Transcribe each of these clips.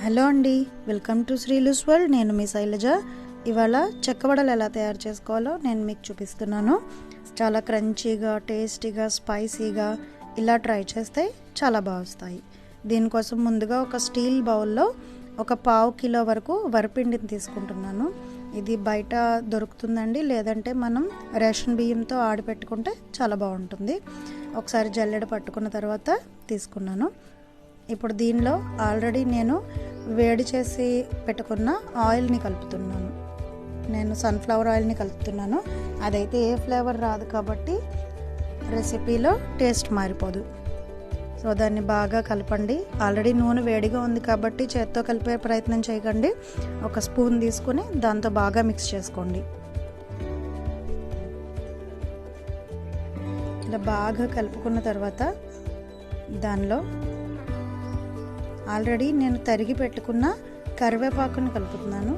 Hello అండి, welcome to Sreelu's world. నేను మీ శైలజ. ఇవాళ చెక్కవడలు ఎలా తయారు చేసుకోవాలో నేను మీకు చూపిస్తున్నాను. చాలా క్రంచీగా, టేస్టీగా, స్పైసీగా ఇలా ట్రై చేస్తే చాలా బాగా వస్తాయి. దీనికోసం ముందుగా ఒక స్టీల్ బౌల్లో ఒక పావు కిలో వరకు వరిపిండిని తీసుకుంటున్నాను. ఇది బయట దొరుకుతుందండి, లేదంటే మనం రేషన్ బియ్యంతో ఆడిపెట్టుకుంటే చాలా బాగుంటుంది. ఒకసారి జల్లెడ పట్టుకున్న తర్వాత తీసుకున్నాను. ఇప్పుడు దీనిలో ఆల్రెడీ నేను వేడి చేసి పెట్టుకున్న ఆయిల్ని కలుపుతున్నాను. నేను సన్ఫ్లవర్ ఆయిల్ని కలుపుతున్నాను. అదైతే ఏ ఫ్లేవర్ రాదు కాబట్టి రెసిపీలో టేస్ట్ మారిపోదు. సో దాన్ని బాగా కలపండి. ఆల్రెడీ నూనె వేడిగా ఉంది కాబట్టి చేత్తో కలిపే ప్రయత్నం చేయకండి. ఒక స్పూన్ తీసుకుని దాంతో బాగా మిక్స్ చేసుకోండి. ఇలా బాగా కలుపుకున్న తర్వాత దానిలో ఆల్రెడీ నేను తరిగి పెట్టుకున్న కరివేపాకుని కలుపుతున్నాను.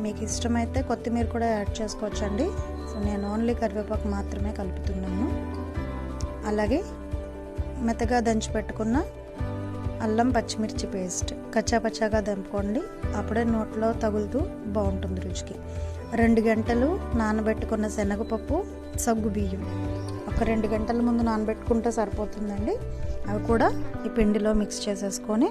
మీకు ఇష్టమైతే కొత్తిమీర కూడా యాడ్ చేసుకోవచ్చండి. సో నేను ఓన్లీ కరివేపాకు మాత్రమే కలుపుతున్నాను. అలాగే మెత్తగా దంచి పెట్టుకున్న అల్లం పచ్చిమిర్చి పేస్ట్ కచ్చాపచ్చాగా దంపుకోండి. అప్పుడే నోట్లో తగులుతూ బాగుంటుంది రుచికి. 2 గంటలు నానబెట్టుకున్న శనగపప్పు, సగ్గు బియ్యం ఒక 2 గంటల ముందు నానబెట్టుకుంటే సరిపోతుందండి. అవి కూడా ఈ పిండిలో మిక్స్ చేసేసుకొని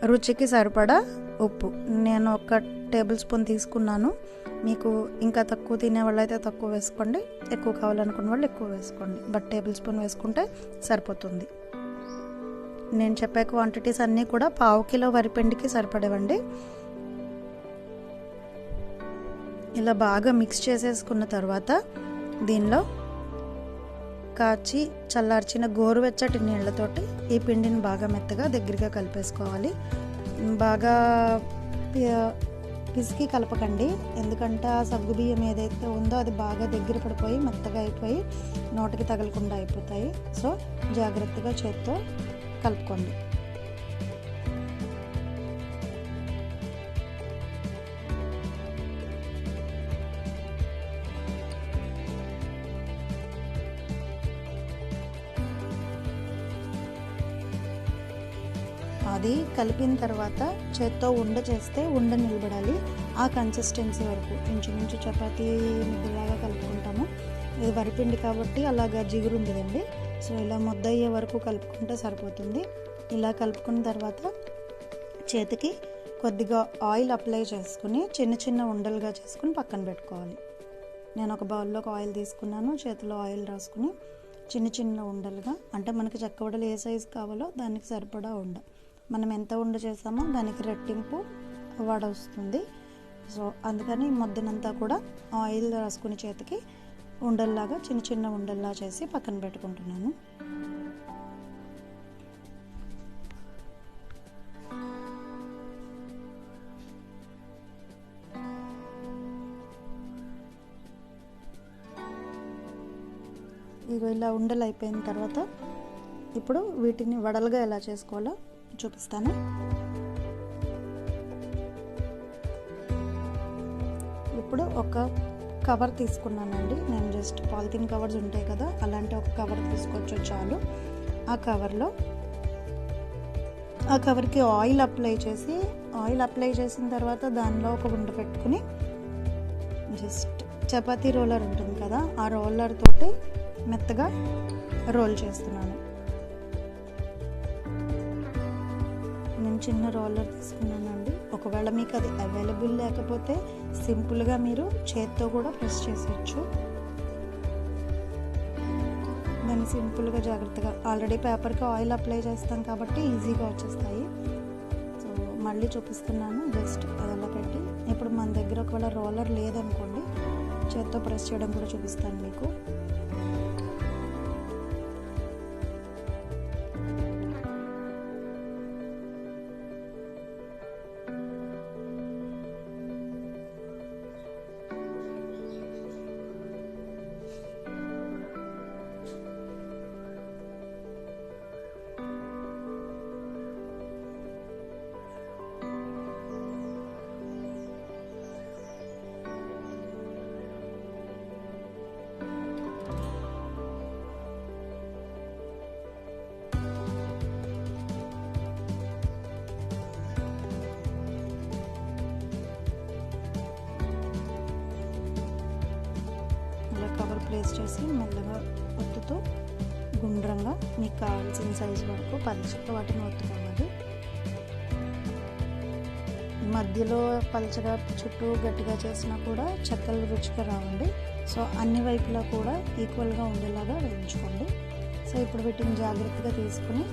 రుచికి సరిపడా ఉప్పు నేను 1 టేబుల్ స్పూన్ తీసుకున్నాను. మీకు ఇంకా తక్కువ తినే వాళ్ళు అయితే తక్కువ వేసుకోండి, ఎక్కువ కావాలనుకున్న వాళ్ళు ఎక్కువ వేసుకోండి. బట్ టేబుల్ స్పూన్ వేసుకుంటే సరిపోతుంది. నేను చెప్పే క్వాంటిటీస్ అన్నీ కూడా పావు కిలో వరిపిండికి సరిపడేవండి. ఇలా బాగా మిక్స్ చేసేసుకున్న తర్వాత దీనిలో కాచి చల్లార్చిన గోరువెచ్చటి నీళ్ళతోటి ఈ పిండిని బాగా మెత్తగా దగ్గరగా కలిపేసుకోవాలి. బాగా పిసికి కలపకండి, ఎందుకంటే ఆ సగ్గు బియ్యం ఏదైతే ఉందో అది బాగా దగ్గర పడిపోయి మెత్తగా అయిపోయి నోటికి తగలకుండా అయిపోతాయి. సో జాగ్రత్తగా చేత్తో కలుపుకోండి. అది కలిపిన తర్వాత చేత్తో ఉండ చేస్తే ఉండ నిలబడాలి. ఆ కన్సిస్టెన్సీ వరకు ఇంచుమించు చపాతీ ముద్దలాగా కలుపుకుంటాము. ఇది వరిపిండి కాబట్టి అలాగా జిగురు ఉండదండి. సో ఇలా ముద్ద అయ్యే వరకు కలుపుకుంటే సరిపోతుంది. ఇలా కలుపుకున్న తర్వాత చేతికి కొద్దిగా ఆయిల్ అప్లై చేసుకుని చిన్న చిన్న ఉండలుగా చేసుకుని పక్కన పెట్టుకోవాలి. నేను ఒక బౌల్లోకి ఆయిల్ తీసుకున్నాను. చేతిలో ఆయిల్ రాసుకుని చిన్న చిన్న ఉండలుగా, అంటే మనకి చెక్కవడలు ఏ సైజు కావాలో దానికి సరిపడా ఉండ, మనం ఎంత ఉండ చేసామో దానికి రెట్టింపు వడ వస్తుంది. సో అందుకని ముద్దనంతా కూడా ఆయిల్ రాసుకుని చేతికి ఉండల్లాగా చిన్న చిన్న ఉండల్లా చేసి పక్కన పెట్టుకుంటున్నాను. ఇగో ఇలా ఉండలు అయిపోయిన తర్వాత ఇప్పుడు వీటిని వడలుగా ఎలా చేసుకోవాలో చూపిస్తాను. ఇప్పుడు ఒక కవర్ తీసుకున్నానండి. నేను జస్ట్ పాలిథిన్ కవర్స్ ఉంటాయి కదా, అలాంటి ఒక కవర్ తీసుకొచ్చో చాలు. ఆ కవర్కి ఆయిల్ అప్లై చేసిన తర్వాత దానిలో ఒక ఉండ పెట్టుకుని జస్ట్ చపాతీ రోలర్ ఉంటుంది కదా, ఆ రోలర్ తోటి మెత్తగా రోల్ చేస్తున్నాను. నేను చిన్న రోలర్ తీసుకున్నానండి. ఒకవేళ మీకు అది అవైలబుల్ లేకపోతే సింపుల్గా మీరు చేత్తో కూడా ప్రెస్ చేసేయచ్చు. దాన్ని సింపుల్గా జాగ్రత్తగా, ఆల్రెడీ పేపర్కి ఆయిల్ అప్లై చేస్తాం కాబట్టి ఈజీగా వచ్చేస్తాయి. సో మళ్ళీ చూపిస్తున్నాను. జస్ట్ అలా పెట్టి ఇప్పుడు మన దగ్గర ఒకవేళ రోలర్ లేదనుకోండి, చేత్తో ప్రెస్ చేయడం కూడా చూపిస్తాను మీకు. ప్లేస్ చేసి మెల్లగా ఒత్తుతూ గుండ్రంగా మీకు కావాల్సిన సైజు వరకు పల్చగా వాటిని ఒత్తుకోవాలి. మధ్యలో పల్చగా చుట్టూ గట్టిగా చేసినా కూడా చెక్కలు రుచిగా రావండి. సో అన్ని వైపులా కూడా ఈక్వల్గా ఉండేలాగా వేయించుకోండి. సో ఇప్పుడు వీటిని జాగ్రత్తగా తీసుకుని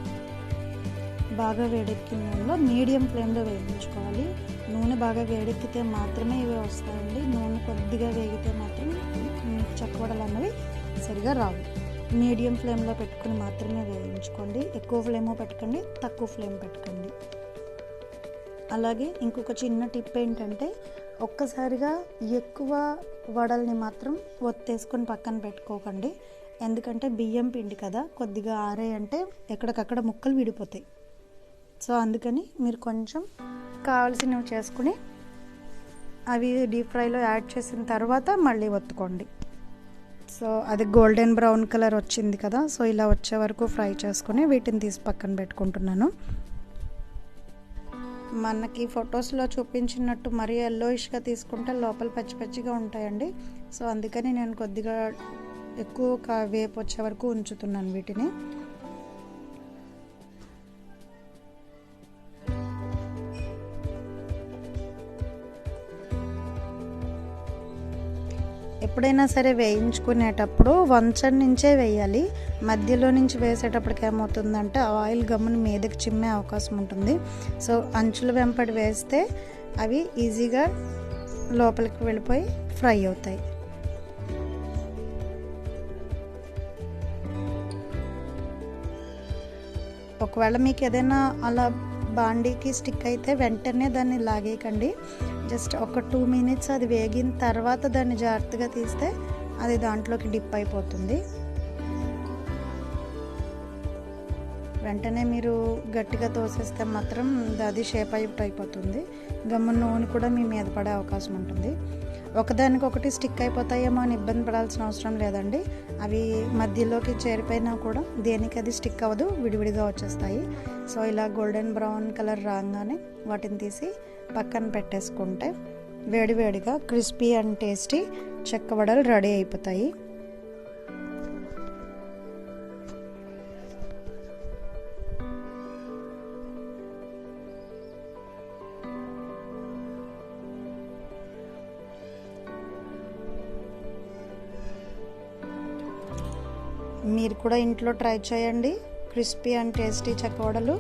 బాగా వేడెక్కిన నూనెలో మీడియం ఫ్లేమ్లో వేయించుకోవాలి. నూనె బాగా వేడెక్కితే మాత్రమే ఇవి వస్తాయండి. నూనె కొద్దిగా వేగితే మాత్రం మీకు చెక్కవడలు అన్నవి సరిగా రావు. మీడియం ఫ్లేమ్లో పెట్టుకుని మాత్రమే వేయించుకోండి. ఎక్కువ ఫ్లేమ్ పెట్టకండి, తక్కువ ఫ్లేమ్ పెట్టకండి. అలాగే ఇంకొక చిన్న టిప్ ఏంటంటే ఒక్కసారిగా ఎక్కువ వడల్ని మాత్రం ఒత్తేసుకొని పక్కన పెట్టుకోకండి. ఎందుకంటే బియ్యం పిండి కదా, కొద్దిగా ఆరేయంటే ఎక్కడికక్కడ ముక్కలు విడిపోతాయి. సో అందుకని మీరు కొంచెం కావాల్సినవి చేసుకుని అవి డీప్ ఫ్రైలో యాడ్ చేసిన తర్వాత మళ్ళీ ఒత్తుకోండి. సో అది గోల్డెన్ బ్రౌన్ కలర్ వచ్చింది కదా, సో ఇలా వచ్చే వరకు ఫ్రై చేసుకొని వీటిని తీసి పక్కన పెట్టుకుంటున్నాను. మనకి ఫొటోస్లో చూపించినట్టు మరీ ఎల్లోయిష్గా తీసుకుంటే లోపల పచ్చి పచ్చిగా ఉంటాయండి. సో అందుకని నేను కొద్దిగా ఎక్కువ వేపు వచ్చే వరకు ఉంచుతున్నాను వీటిని. ఎప్పుడైనా సరే వేయించుకునేటప్పుడు వంచడి నుంచే వేయాలి. మధ్యలో నుంచి వేసేటప్పటికి ఏమవుతుందంటే ఆయిల్ గమ్మున మీదకి చిమ్మే అవకాశం ఉంటుంది. సో అంచుల వెంపడి వేస్తే అవి ఈజీగా లోపలికి వెళ్ళిపోయి ఫ్రై అవుతాయి. ఒకవేళ మీకు ఏదైనా అలా బాండీకి స్టిక్ అయితే వెంటనే దాన్ని లాగేయకండి. జస్ట్ ఒక 2 minutes అది వేగిన తర్వాత దాన్ని జాగ్రత్తగా తీస్తే అది దాంట్లోకి డిప్ అయిపోతుంది. వెంటనే మీరు గట్టిగా తోసేస్తే మాత్రం అది షేప్ అయిపోతుంది. గమ్మున నూనె కూడా మీ మీద పడే అవకాశం ఉంటుంది. ఒకదానికొకటి స్టిక్ అయిపోతాయేమో అని ఇబ్బంది పడాల్సిన అవసరం లేదండి. అవి మధ్యలోకి చేరిపోయినా కూడా దేనికి అది స్టిక్ అవ్వదు, విడివిడిగా వచ్చేస్తాయి. సో ఇలా గోల్డెన్ బ్రౌన్ కలర్ రాగానే వాటిని తీసి పక్కన పెట్టేసుకుంటే వేడివేడిగా క్రిస్పీ అండ్ టేస్టీ చెక్కవడలు రెడీ అయిపోతాయి. మీరు కూడా ఇంట్లో ట్రై చేయండి. క్రిస్పీ అండ్ టేస్టీ చెక్కవడలు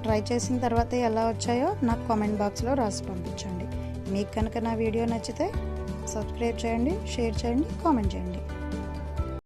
ట్రై చేసిన తర్వాత ఎలా వచ్చాయో నాకు కామెంట్ బాక్స్లో రాసి పంపించండి. మీకు కనుక నా వీడియో నచ్చితే సబ్స్క్రైబ్ చేయండి, షేర్ చేయండి, కామెంట్ చేయండి.